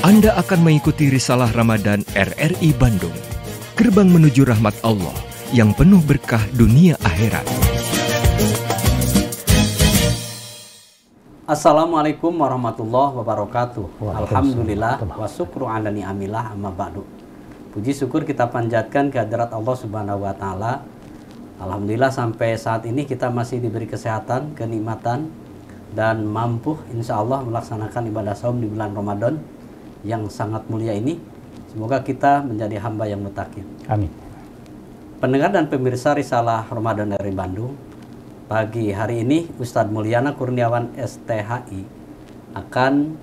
Anda akan mengikuti Risalah Ramadan RRI Bandung, gerbang menuju rahmat Allah yang penuh berkah dunia akhirat. Assalamualaikum warahmatullahi wabarakatuh. Alhamdulillah wa syukru ala ni'amillah amma ba'du. Puji syukur kita panjatkan kehadirat Allah Subhanahu wa taala. Alhamdulillah sampai saat ini kita masih diberi kesehatan, kenikmatan dan mampu insya Allah melaksanakan ibadah saum di bulan Ramadan yang sangat mulia ini. Semoga kita menjadi hamba yang mutakin. Amin. Pendengar dan pemirsa Risalah Ramadan dari Bandung, pagi hari ini Ustadz Mulyana Kurniawan STHI akan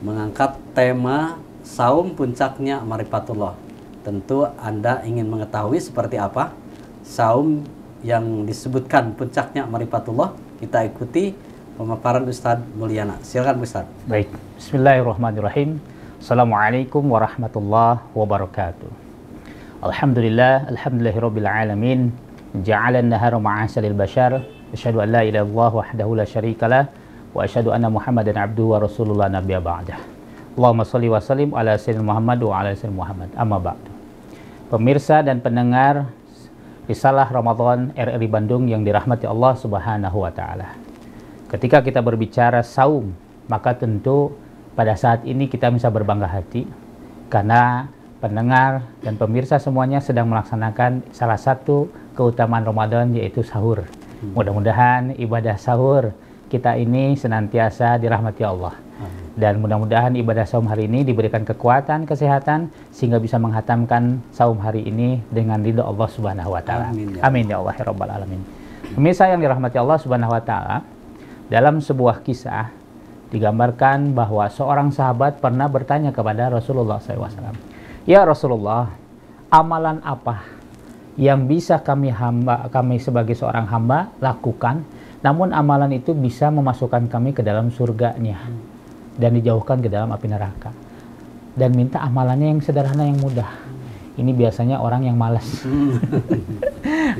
mengangkat tema saum puncaknya Ma'rifatullah. Tentu Anda ingin mengetahui seperti apa saum yang disebutkan puncaknya Ma'rifatullah. Kita ikuti pemaparan Ustadz Mulyana. Silakan Ustadz. Baik, bismillahirrahmanirrahim. Assalamualaikum warahmatullahi wabarakatuh. Alhamdulillahirabbil alamin. Ja'alan nahara ma'asalil bashar. Asyhadu an la ilaha illallah wahdahu la syarikalah wa asyhadu anna Muhammadan abduhu wa rasulullah nabiyya ba'dah. Allahumma shalli wa sallim ala sayyidina Muhammad wa ala sayyidina Muhammad. Amma ba'du. Pemirsa dan pendengar Risalah Ramadan RRI Bandung yang dirahmati Allah Subhanahu wa taala. Ketika kita berbicara saum, maka tentu pada saat ini kita bisa berbangga hati karena pendengar dan pemirsa semuanya sedang melaksanakan salah satu keutamaan Ramadan, yaitu sahur. Mudah-mudahan ibadah sahur kita ini senantiasa dirahmati Allah. Dan mudah-mudahan ibadah saum hari ini diberikan kekuatan, kesehatan sehingga bisa menghatamkan saum hari ini dengan ridha Allah Subhanahu wa taala. Amin ya Allah ya rabbal alamin. Pemirsa yang dirahmati Allah Subhanahu wa taala, dalam sebuah kisah digambarkan bahwa seorang sahabat pernah bertanya kepada Rasulullah SAW, "Ya Rasulullah, amalan apa yang bisa kami sebagai seorang hamba lakukan, namun amalan itu bisa memasukkan kami ke dalam surganya dan dijauhkan ke dalam api neraka? Dan minta amalannya yang sederhana, yang mudah." Ini biasanya orang yang malas.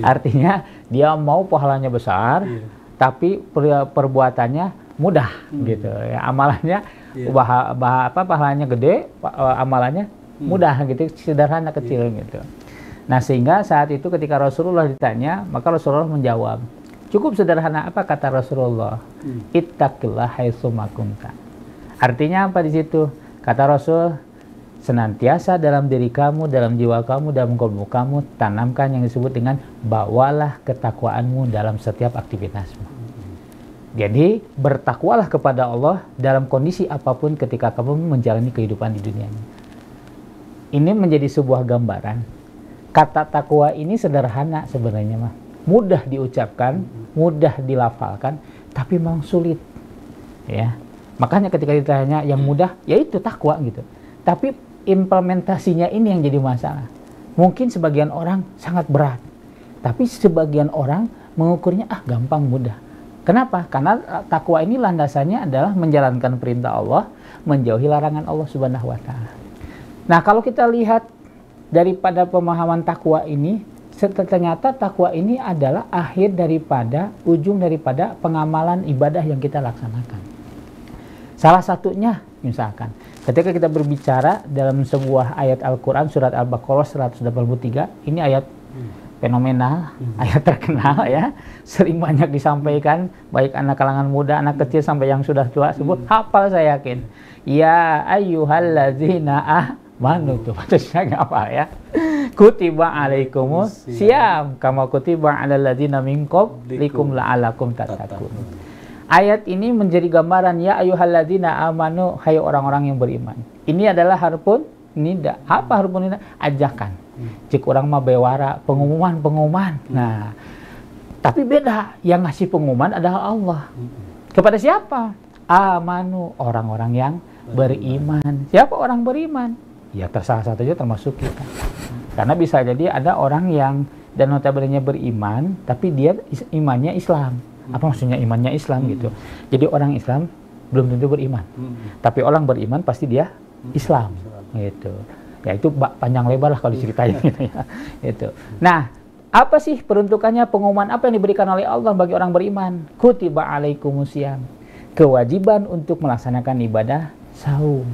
Artinya dia mau pahalanya besar, tapi perbuatannya mudah gitu ya. Amalannya pahalanya gede, amalannya mudah gitu, sederhana, kecil gitu. Nah, sehingga saat itu ketika Rasulullah ditanya, maka Rasulullah menjawab, cukup sederhana. Apa kata Rasulullah? Ittaqillah haitsu ma kunta. Artinya apa di situ? Kata Rasul, senantiasa dalam diri kamu, dalam jiwa kamu, dalam kalbu kamu, tanamkan yang disebut dengan bawalah ketakwaanmu dalam setiap aktivitasmu. Jadi bertakwalah kepada Allah dalam kondisi apapun ketika kamu menjalani kehidupan di dunia ini. Ini menjadi sebuah gambaran. Kata takwa ini sederhana sebenarnya mah. Mudah diucapkan, mudah dilafalkan, tapi memang sulit. Ya. Makanya ketika ditanya yang mudah, yaitu takwa gitu. Tapi implementasinya ini yang jadi masalah. Mungkin sebagian orang sangat berat, tapi sebagian orang mengukurnya gampang, mudah. Kenapa? Karena takwa ini landasannya adalah menjalankan perintah Allah, menjauhi larangan Allah Subhanahu wa taala. Nah, kalau kita lihat daripada pemahaman takwa ini, ternyata takwa ini adalah akhir daripada, ujung daripada pengamalan ibadah yang kita laksanakan. Salah satunya misalkan ketika kita berbicara dalam sebuah ayat Al-Qur'an surat Al-Baqarah 183, ini ayat fenomenal, ayat terkenal ya, sering banyak disampaikan baik anak kalangan muda, anak kecil sampai yang sudah tua sebut hafal saya yakin. Ya ayyuhallazina amanu, tuh patutnya apa ya? Kutiba alaikumus syiyam kama kutiba alal ladzina min qablikum la'allakum tattaqun. Ayat ini menjadi gambaran ya ayyuhalladzina amanu, hai orang-orang yang beriman. Ini adalah harfun nida. Apa harfun nida? Ajakan. Cik orang mah bewara, pengumuman. Nah, tapi beda, yang ngasih pengumuman adalah Allah. Kepada siapa? Amanu, orang-orang yang beriman. Siapa orang beriman? Ya tersalah satunya termasuk kita. Karena bisa jadi ada orang yang dan notabene beriman, tapi dia imannya Islam. Apa maksudnya imannya Islam gitu? Jadi orang Islam belum tentu beriman. Tapi orang beriman pasti dia Islam gitu. Ya itu panjang lebar lah kalau diceritain gitu ya. Itu. Nah, apa sih peruntukannya, pengumuman apa yang diberikan oleh Allah bagi orang beriman? Kutiba alaikumus syiyam. kewajiban untuk melaksanakan ibadah saum.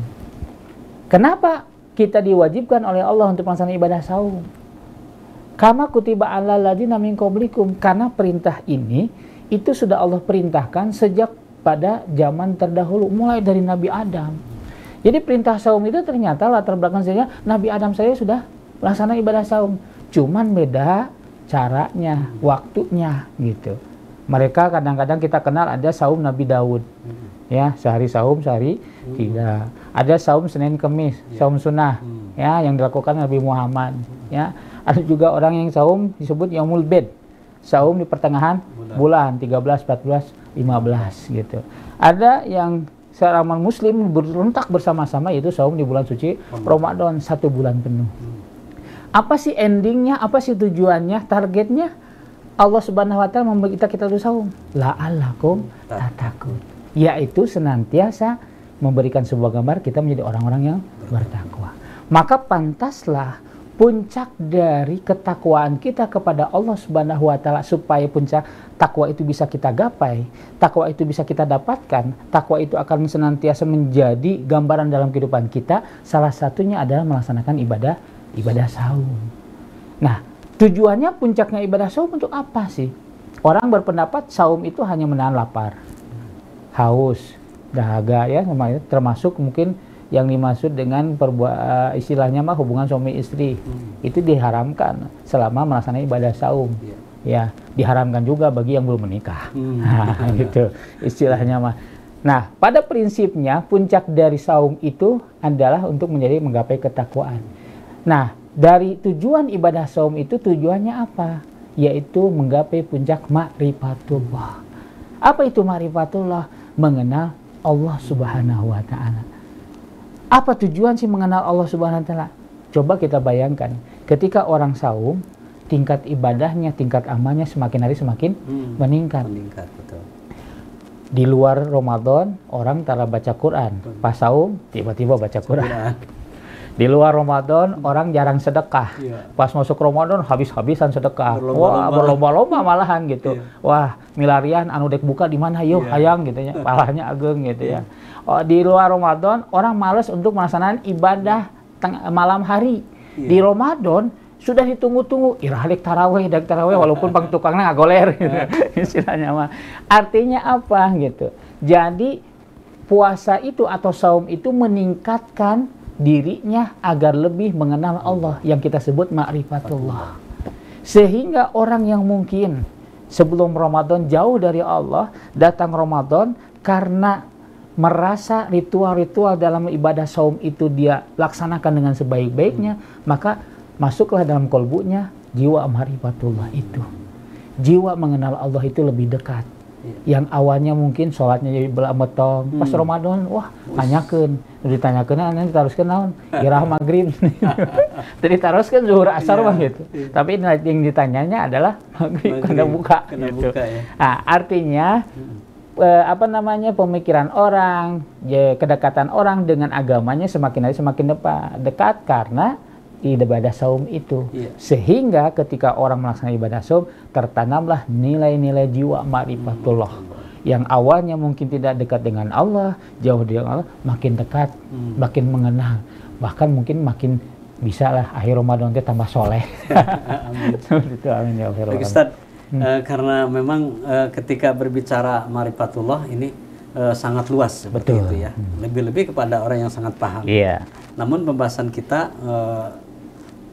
Kenapa kita diwajibkan oleh Allah untuk melaksanakan ibadah saum? Kama kutiba alal ladzina min qablikum, karena perintah ini itu sudah Allah perintahkan sejak pada zaman terdahulu, mulai dari Nabi Adam. Jadi perintah saum itu ternyata latar belakang saja Nabi Adam saya sudah melaksanakan ibadah saum, cuman beda caranya, waktunya gitu. Mereka kadang-kadang kita kenal ada saum Nabi Daud, ya, sehari saum, sehari tidak. Ada saum Senin Kemis, saum sunnah, ya, yang dilakukan Nabi Muhammad, ya. Ada juga orang yang saum disebut Yaumul Bid, saum di pertengahan bulan 13, 14, 15 gitu. Ada yang seorang muslim berontak bersama-sama, yaitu saum di bulan suci Ramadan 1 bulan penuh. Apa sih endingnya? Apa sih tujuannya? Targetnya? Allah Subhanahu wa taala memberi kita saum la'allakum tattaqun, yaitu senantiasa memberikan sebuah gambar kita menjadi orang-orang yang bertakwa. Maka pantaslah puncak dari ketakwaan kita kepada Allah Subhanahu wa taala, supaya puncak takwa itu bisa kita gapai, takwa itu bisa kita dapatkan, takwa itu akan senantiasa menjadi gambaran dalam kehidupan kita. Salah satunya adalah melaksanakan ibadah saum. Nah, tujuannya puncaknya ibadah saum untuk apa sih? Orang berpendapat saum itu hanya menahan lapar, haus, dahaga, ya, termasuk mungkin yang dimaksud dengan istilahnya mah hubungan suami istri. Itu diharamkan selama melaksanakan ibadah saum. Ya, diharamkan juga bagi yang belum menikah. Nah, gitu istilahnya mah. Nah, pada prinsipnya puncak dari saum itu adalah untuk menggapai ketakwaan. Nah, dari tujuan ibadah saum itu tujuannya apa? Yaitu menggapai puncak ma'rifatullah. Apa itu ma'rifatullah? Mengenal Allah Subhanahu wa taala. Apa tujuan sih mengenal Allah Subhanahu wa taala? Coba kita bayangkan, ketika orang saum, tingkat ibadahnya, tingkat amalnya semakin hari semakin meningkat. Betul. Di luar Ramadan, orang tara baca Quran. Pas saum, tiba-tiba baca Quran. Di luar Ramadan, orang jarang sedekah. Pas masuk Ramadan, habis-habisan sedekah. Berlomba-lomba malahan gitu. Wah, milarian anu dek buka di mana yuk, hayang gitu ya. Palanya ageng gitu ya. Di luar Ramadan, orang malas untuk melaksanakan ibadah malam hari. Di Ramadan sudah ditunggu-tunggu, irahlik taraweh walaupun pang tukangnya ngagoler gitu. Istilahnya mah. Artinya apa gitu. Jadi puasa itu atau saum itu meningkatkan dirinya agar lebih mengenal Allah, yang kita sebut ma'rifatullah. Sehingga orang yang mungkin sebelum Ramadan jauh dari Allah, datang Ramadan karena merasa ritual-ritual dalam ibadah saum itu dia laksanakan dengan sebaik-baiknya, maka masuklah dalam kolbunya jiwa ma'rifatullah itu. Jiwa mengenal Allah itu lebih dekat. Yang awalnya mungkin sholatnya jadi belametong, pas Ramadan, wah, tanyakeun, ditanyakeun nanti teruskeun naon, irah maghrib. Jadi teruskeun zuhur asar mah gitu. Tapi yang ditanyanya adalah maghrib kena buka gitu. Nah, artinya pemikiran orang, kedekatan orang dengan agamanya semakin hari semakin dekat karena ibadah saum itu. Sehingga ketika orang melaksanakan ibadah saum, tertanamlah nilai-nilai jiwa ma'rifatullah. Yang awalnya mungkin tidak dekat dengan Allah, jauh dari Allah, makin dekat, makin mengenal. Bahkan mungkin makin bisa lah akhir Ramadan itu tambah soleh. Amin. Itu amin ya Allah. Ustaz, karena memang ketika berbicara ma'rifatullah ini sangat luas seperti itu ya. Lebih-lebih kepada orang yang sangat paham. Namun pembahasan kita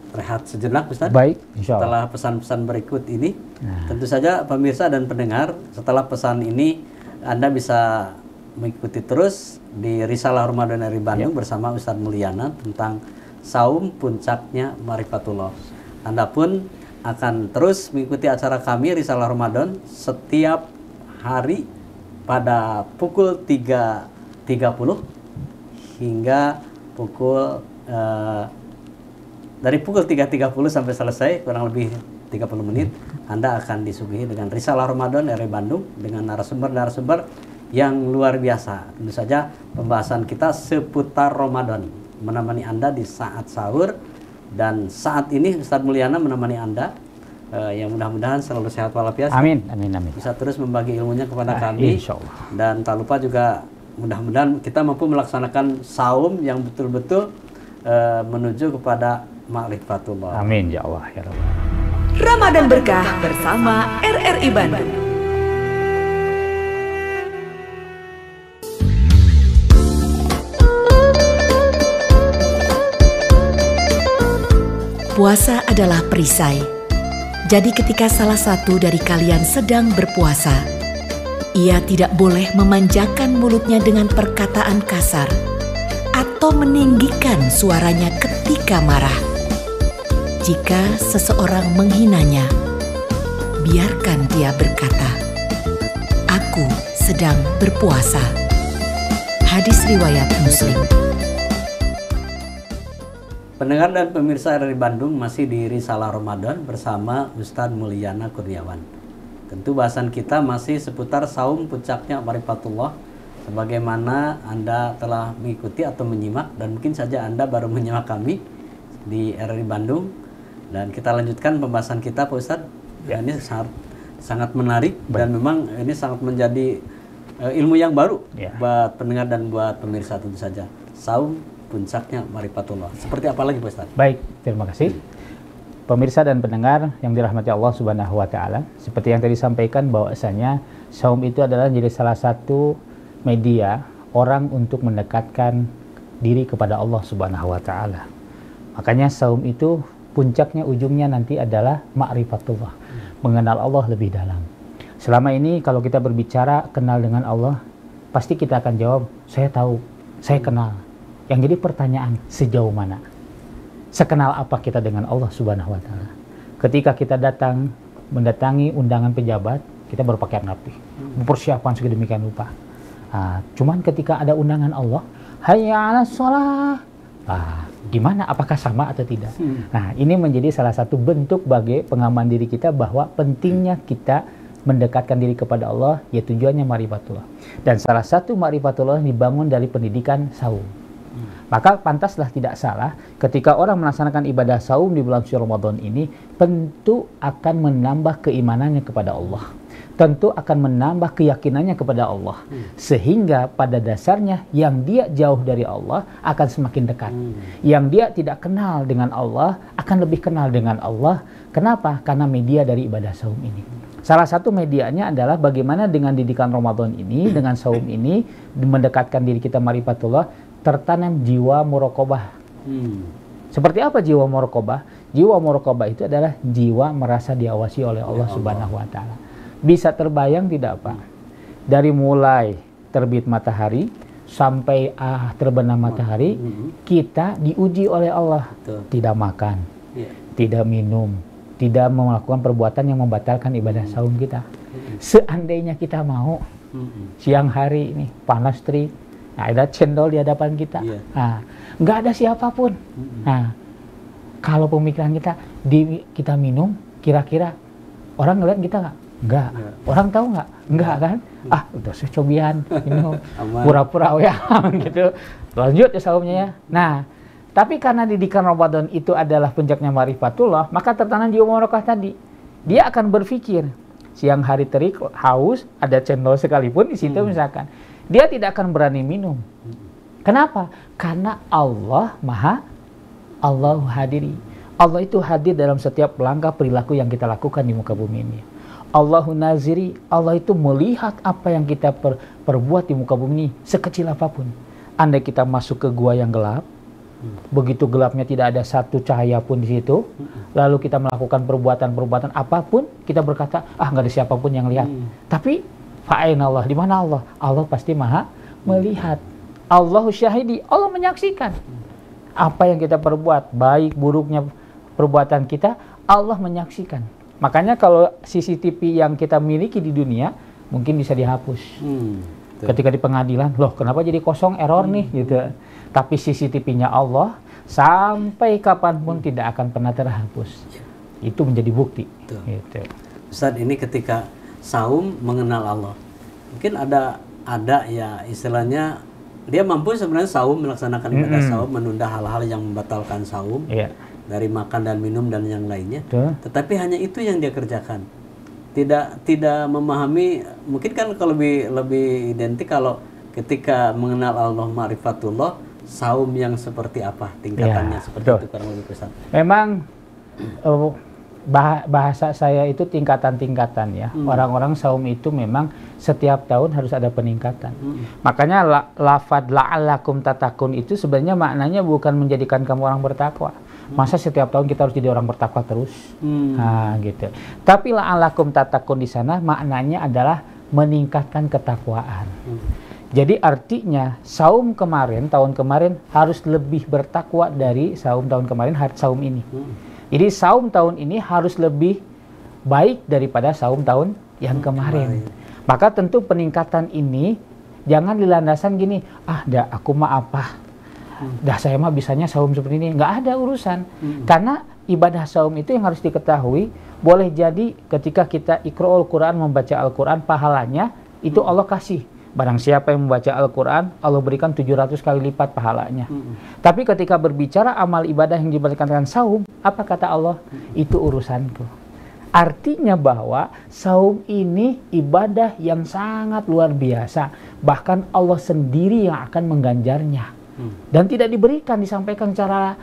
rehat sejenak, Ustaz. Baik, insya Allah. Setelah pesan-pesan berikut ini, tentu saja pemirsa dan pendengar, setelah pesan ini Anda bisa mengikuti terus di Risalah Ramadan dari Bandung bersama Ustadz Mulyana tentang saum puncaknya ma'rifatullah. Anda pun akan terus mengikuti acara kami Risalah Ramadan setiap hari pada pukul 3.30 hingga pukul dari pukul 3.30 sampai selesai, kurang lebih 30 menit, Anda akan disuguhi dengan Risalah Ramadan dari Bandung dengan narasumber-narasumber yang luar biasa. Tentu saja pembahasan kita seputar Ramadan, menemani Anda di saat sahur, dan saat ini Ustadz Mulyana menemani Anda yang mudah-mudahan selalu sehat walafiat. Amin, amin, amin. Bisa terus membagi ilmunya kepada kami. Insyaallah. Dan tak lupa juga mudah-mudahan kita mampu melaksanakan saum yang betul-betul menuju kepada ma'rifatullah. Amin ya Allah ya Rabbal. Ramadan Berkah bersama RRI Bandung. Puasa adalah perisai. Jadi ketika salah satu dari kalian sedang berpuasa, ia tidak boleh memanjakan mulutnya dengan perkataan kasar atau meninggikan suaranya ketika marah. Jika seseorang menghinanya, biarkan dia berkata, "Aku sedang berpuasa." Hadis riwayat Muslim. Pendengar dan pemirsa RRI Bandung, masih di Risalah Ramadan bersama Ustadz Mulyana Kurniawan. Tentu bahasan kita masih seputar saum puncaknya ma'rifatullah. Sebagaimana Anda telah mengikuti atau menyimak, dan mungkin saja Anda baru menyimak kami di RRI Bandung. Dan kita lanjutkan pembahasan kita, Pak Ustadz. Ya. Ini sangat menarik. Baik. Dan memang ini sangat menjadi ilmu yang baru buat pendengar dan buat pemirsa tentu saja. Saum puncaknya ma'rifatullah. Seperti apa lagi, Pak Ustadz? Baik, terima kasih. Pemirsa dan pendengar yang dirahmati Allah Subhanahu wa taala, seperti yang tadi disampaikan bahwasanya saum itu adalah jadi salah satu media orang untuk mendekatkan diri kepada Allah Subhanahu wa taala. Makanya saum itu puncaknya, ujungnya nanti adalah ma'rifatullah, mengenal Allah lebih dalam. Selama ini kalau kita berbicara kenal dengan Allah, pasti kita akan jawab, saya tahu, saya kenal. Yang jadi pertanyaan, sejauh mana? Sekenal apa kita dengan Allah Subhanahu wa taala? Ketika kita mendatangi undangan pejabat, kita berpakaian rapi, mempersiapkan sedemikian rupa. Cuman ketika ada undangan Allah, hayya 'alas shalah. Gimana? Apakah sama atau tidak? Nah, ini menjadi salah satu bentuk bagi pengaman diri kita bahwa pentingnya kita mendekatkan diri kepada Allah, ya tujuannya ma'rifatullah. Dan salah satu ma'rifatullah dibangun dari pendidikan saum. Maka pantaslah tidak salah ketika orang melaksanakan ibadah saum di bulan suci Ramadan ini, tentu akan menambah keimanannya kepada Allah. Tentu akan menambah keyakinannya kepada Allah. Sehingga pada dasarnya yang dia jauh dari Allah akan semakin dekat. Yang dia tidak kenal dengan Allah akan lebih kenal dengan Allah. Kenapa? Karena media dari ibadah saum ini. Salah satu medianya adalah bagaimana dengan didikan Ramadan ini, dengan saum ini, mendekatkan diri kita ma'rifatullah, tertanam jiwa muraqabah. Seperti apa jiwa muraqabah? Jiwa muraqabah itu adalah jiwa merasa diawasi oleh Allah Subhanahu wa taala. Bisa terbayang tidak, Pak? Dari mulai terbit matahari sampai terbenam matahari, kita diuji oleh Allah. Tidak makan, tidak minum, tidak melakukan perbuatan yang membatalkan ibadah saum kita. Seandainya kita mau, siang hari ini panas terik, ada cendol di hadapan kita, nggak ada siapapun. Nah, kalau pemikiran kita minum, kira-kira orang ngeliat kita nggak? Nggak. Orang tahu nggak? Nggak kan? Udah secobian, minum, pura-pura gitu. Lanjut ya saumnya ya. Nah, tapi karena didikan Ramadan itu adalah puncaknya ma'rifatullah, maka tertanam jiwa murakabah tadi. Dia akan berpikir, siang hari terik, haus, ada cendol sekalipun di situ misalkan. Dia tidak akan berani minum. Kenapa? Karena Allah hadiri. Allah itu hadir dalam setiap langkah perilaku yang kita lakukan di muka bumi ini. Allahu naziri. Allah itu melihat apa yang kita perbuat di muka bumi ini, sekecil apapun. Andai kita masuk ke gua yang gelap, begitu gelapnya tidak ada satu cahaya pun di situ, lalu kita melakukan perbuatan-perbuatan apapun, kita berkata, nggak ada siapapun yang lihat. Tapi fa'ain Allah, di mana Allah? Allah pasti maha melihat. Allahu syahidi, Allah menyaksikan apa yang kita perbuat, baik buruknya perbuatan kita, Allah menyaksikan. Makanya kalau CCTV yang kita miliki di dunia mungkin bisa dihapus. Ketika di pengadilan, loh kenapa jadi kosong, error nih gitu. Tapi CCTV-nya Allah sampai kapanpun tidak akan pernah terhapus. Itu menjadi bukti. Gitu. Ustaz, ini ketika saum mengenal Allah, mungkin ada ya istilahnya dia mampu sebenarnya saum, melaksanakan ibadah saum, menunda hal-hal yang membatalkan saum. dari makan dan minum dan yang lainnya. Betul. Tetapi hanya itu yang dia kerjakan. Tidak memahami, mungkin kan kalau lebih identik kalau ketika mengenal Allah ma'rifatullah, saum yang seperti apa tingkatannya, seperti betul. itu kurang lebih Ustaz. Memang bahasa saya itu tingkatan-tingkatan ya. Orang-orang saum itu memang setiap tahun harus ada peningkatan. Makanya lafad la'allakum tatakun itu sebenarnya maknanya bukan menjadikan kamu orang bertakwa. Masa setiap tahun kita harus jadi orang bertakwa terus? Nah, gitu. Tapi la'allakum tatakun di sana maknanya adalah meningkatkan ketakwaan. Jadi artinya saum kemarin, tahun kemarin harus lebih bertakwa dari saum tahun kemarin, saum ini. Jadi saum tahun ini harus lebih baik daripada saum tahun yang kemarin. Maka tentu peningkatan ini jangan dilandasan gini, dah aku mah apa? Dah saya mah bisanya saum seperti ini. Nggak ada urusan. Karena ibadah saum itu yang harus diketahui, boleh jadi ketika kita iqra'ul Quran, membaca Al-Quran, pahalanya itu Allah kasih. Barang siapa yang membaca Al-Quran, Allah berikan 700 kali lipat pahalanya. Tapi ketika berbicara amal ibadah yang diberikan dengan saum, apa kata Allah? Itu urusanku. Artinya bahwa saum ini ibadah yang sangat luar biasa. Bahkan Allah sendiri yang akan mengganjarnya. Dan tidak diberikan, disampaikan secara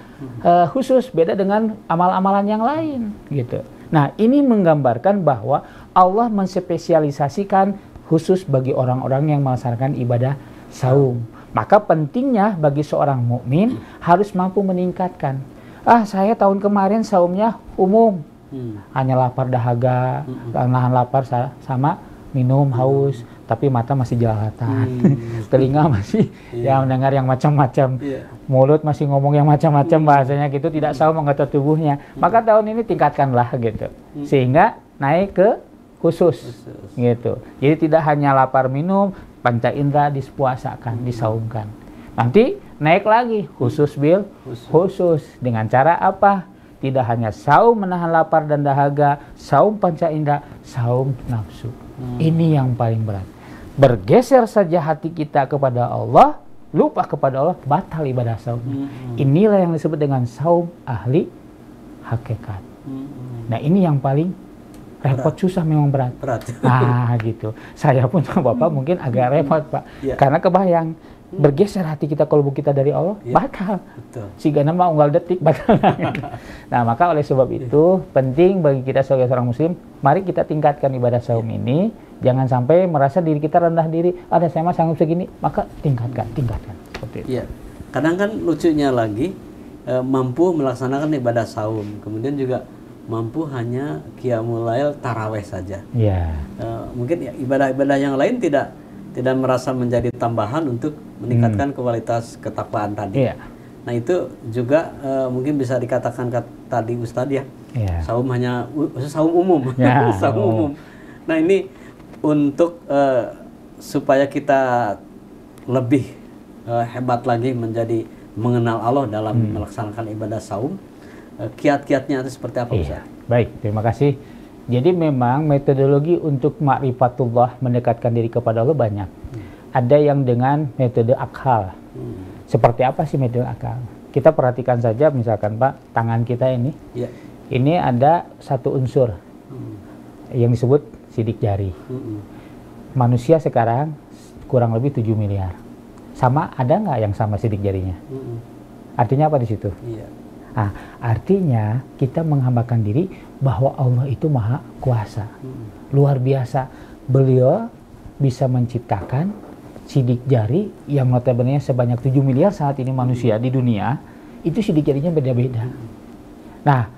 khusus, beda dengan amal-amalan yang lain. Gitu. Nah, ini menggambarkan bahwa Allah menspesialisasikan khusus bagi orang-orang yang melaksanakan ibadah saum. Maka pentingnya bagi seorang mukmin harus mampu meningkatkan. Saya tahun kemarin saumnya umum, hanya lapar dahaga, nahan lapar sama minum haus, tapi mata masih jelalatan, telinga masih mendengar yang macam-macam, mulut masih ngomong yang macam-macam, bahasanya gitu, tidak saum mengatur tubuhnya. Maka tahun ini tingkatkanlah gitu, sehingga naik ke khusus gitu. Jadi tidak hanya lapar minum, panca indera dipuasakan, disaumkan. Nanti naik lagi khusus khusus dengan cara apa? Tidak hanya saum menahan lapar dan dahaga, saum panca indera, saum nafsu. Ini yang paling berat. Bergeser saja hati kita kepada Allah, lupa kepada Allah, batal ibadah saum. Inilah yang disebut dengan saum ahli hakikat. Nah, ini yang paling repot, susah, memang berat. Gitu. Saya pun sama Bapak mungkin agak repot, Pak. Karena kebayang bergeser hati kita, kalbu kita dari Allah, batal. Siga nama unggal detik batal. Nah, maka oleh sebab itu penting bagi kita sebagai seorang muslim, mari kita tingkatkan ibadah saum ini. Jangan sampai merasa diri kita rendah diri, saya mah sanggup segini, maka tingkatkan. Seperti itu. Kadang kan lucunya lagi, mampu melaksanakan ibadah saum, kemudian juga mampu hanya qiyamul lail taraweh saja. Mungkin ibadah-ibadah yang lain tidak merasa menjadi tambahan untuk meningkatkan kualitas ketakwaan tadi. Nah, itu juga mungkin bisa dikatakan tadi Ustadz saum hanya saum umum. Saum umum. Nah, ini untuk supaya kita lebih hebat lagi menjadi mengenal Allah dalam melaksanakan ibadah saum, kiat-kiatnya itu seperti apa, Ustaz? Baik, terima kasih. Jadi memang metodologi untuk ma'rifatullah, mendekatkan diri kepada Allah banyak. Ada yang dengan metode akal. Seperti apa sih metode akal? Kita perhatikan saja, misalkan Pak, tangan kita ini. Ini ada satu unsur yang disebut sidik jari. Manusia sekarang kurang lebih 7 miliar. Sama, ada nggak yang sama sidik jarinya? Artinya apa di situ? Nah, artinya kita menghambakan diri bahwa Allah itu maha kuasa, luar biasa. Beliau bisa menciptakan sidik jari yang notabene sebanyak 7 miliar saat ini manusia di dunia, itu sidik jarinya beda-beda. Nah,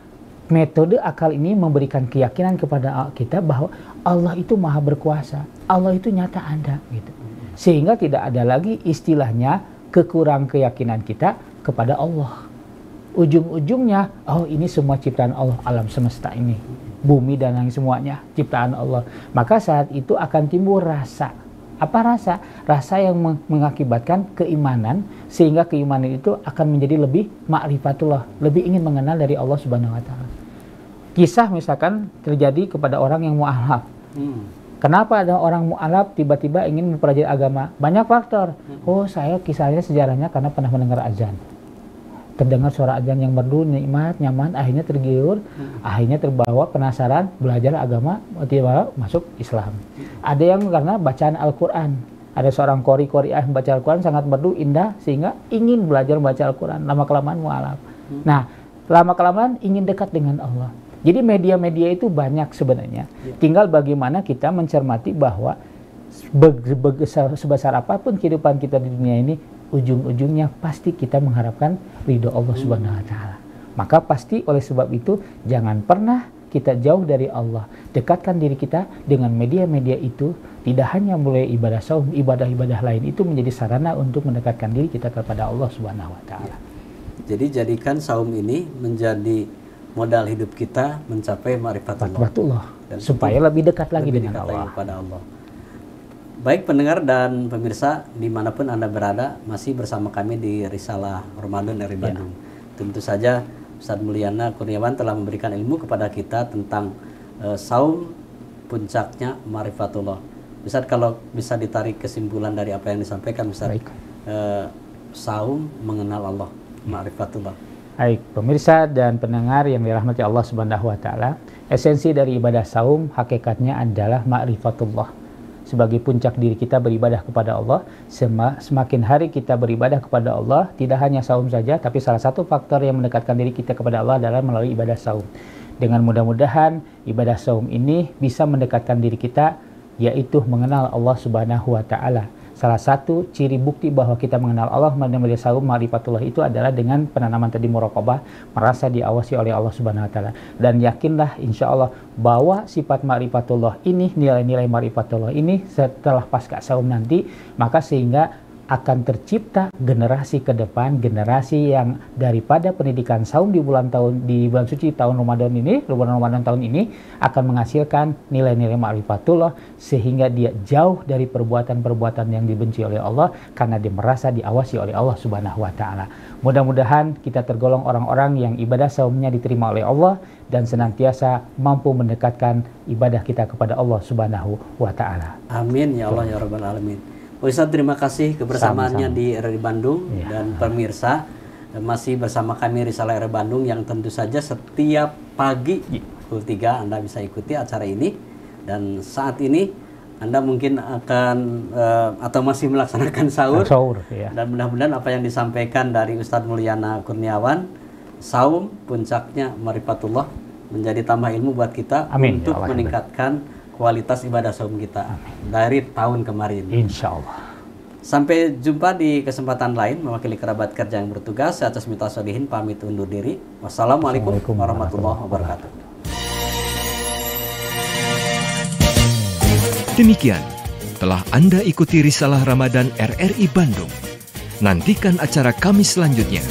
metode akal ini memberikan keyakinan kepada kita bahwa Allah itu maha berkuasa, Allah itu nyata ada, gitu. Sehingga tidak ada lagi istilahnya kekurang keyakinan kita kepada Allah. Ujung-ujungnya, ini semua ciptaan Allah, alam semesta ini, bumi dan langit semuanya ciptaan Allah. Maka saat itu akan timbul rasa. Apa rasa? Rasa yang mengakibatkan keimanan, sehingga keimanan itu akan menjadi lebih ma'rifatullah, lebih ingin mengenal dari Allah Subhanahu wa Ta'ala. Kisah misalkan terjadi kepada orang yang mu'alaf. Kenapa ada orang mu'alaf tiba-tiba ingin mempelajari agama? Banyak faktor. Saya kisahnya sejarahnya karena pernah mendengar azan. terdengar suara azan yang merdu, nikmat, nyaman, akhirnya tergiur, akhirnya terbawa penasaran, belajar agama, tiba-tiba masuk Islam. Ada yang karena bacaan Al-Quran, ada seorang qori-qoriah membaca Al-Quran sangat merdu, indah, sehingga ingin belajar baca Al-Quran, lama-kelamaan mu'alaf. Nah, lama-kelamaan ingin dekat dengan Allah. Jadi media-media itu banyak sebenarnya. Tinggal bagaimana kita mencermati bahwa sebesar apapun kehidupan kita di dunia ini, ujung-ujungnya pasti kita mengharapkan ridho Allah Subhanahu wa Ta'ala. Maka pasti oleh sebab itu jangan pernah kita jauh dari Allah. Dekatkan diri kita dengan media-media itu, tidak hanya mulai ibadah saum, ibadah-ibadah lain itu menjadi sarana untuk mendekatkan diri kita kepada Allah Subhanahu wa Ta'ala. Jadi jadikan saum ini menjadi modal hidup kita mencapai ma'rifatullah. Dan supaya lebih dekat lagi dengan Allah. Kepada Allah. Baik pendengar dan pemirsa dimanapun Anda berada, masih bersama kami di Risalah Ramadan dari Bandung. Tentu saja Ustadz Mulyana Kurniawan telah memberikan ilmu kepada kita tentang saum, puncaknya ma'rifatullah. Ustadz, kalau bisa ditarik kesimpulan dari apa yang disampaikan Ustadz, saum mengenal Allah, ma'rifatullah. Baik, pemirsa dan pendengar yang dirahmati Allah Subhanahu wa Ta'ala, esensi dari ibadah saum hakikatnya adalah ma'rifatullah. Sebagai puncak diri kita beribadah kepada Allah, semakin hari kita beribadah kepada Allah, tidak hanya saum saja, tapi salah satu faktor yang mendekatkan diri kita kepada Allah adalah melalui ibadah saum. Dengan mudah-mudahan ibadah saum ini bisa mendekatkan diri kita, yaitu mengenal Allah Subhanahu wa Ta'ala. Salah satu ciri bukti bahwa kita mengenal Allah melalui saum ma'rifatullah itu adalah dengan penanaman tadi muraqabah, merasa diawasi oleh Allah Subhanahu wa Ta'ala. Dan yakinlah insya Allah bahwa sifat ma'rifatullah ini, nilai-nilai ma'rifatullah ini setelah pasca saum nanti, maka sehingga akan tercipta generasi ke depan, generasi yang daripada pendidikan saum di bulan suci tahun Ramadan ini, bulan Ramadan tahun ini akan menghasilkan nilai-nilai ma'rifatullah, sehingga dia jauh dari perbuatan-perbuatan yang dibenci oleh Allah karena dia merasa diawasi oleh Allah Subhanahu wa Ta'ala. Mudah-mudahan kita tergolong orang-orang yang ibadah saumnya diterima oleh Allah dan senantiasa mampu mendekatkan ibadah kita kepada Allah Subhanahu wa Ta'ala. Amin ya Allah ya Rabbal Alamin. Ustadz, terima kasih kebersamaannya di RRI Bandung. Dan pemirsa masih bersama kami Risalah RRI Bandung yang tentu saja setiap pagi pukul 3 Anda bisa ikuti acara ini. Dan saat ini Anda mungkin akan atau masih melaksanakan sahur. Dan mudah-mudahan apa yang disampaikan dari Ustadz Mulyana Kurniawan, saum puncaknya ma'rifatullah, menjadi tambah ilmu buat kita. Amin, untuk meningkatkan kualitas ibadah saum kita dari tahun kemarin. Insya Allah. Sampai jumpa di kesempatan lain. Mewakili kerabat kerja yang bertugas, atas Mita Solihin pamit undur diri. Wassalamualaikum warahmatullahi wabarakatuh. Demikian telah Anda ikuti Risalah Ramadan RRI Bandung. Nantikan acara kami selanjutnya.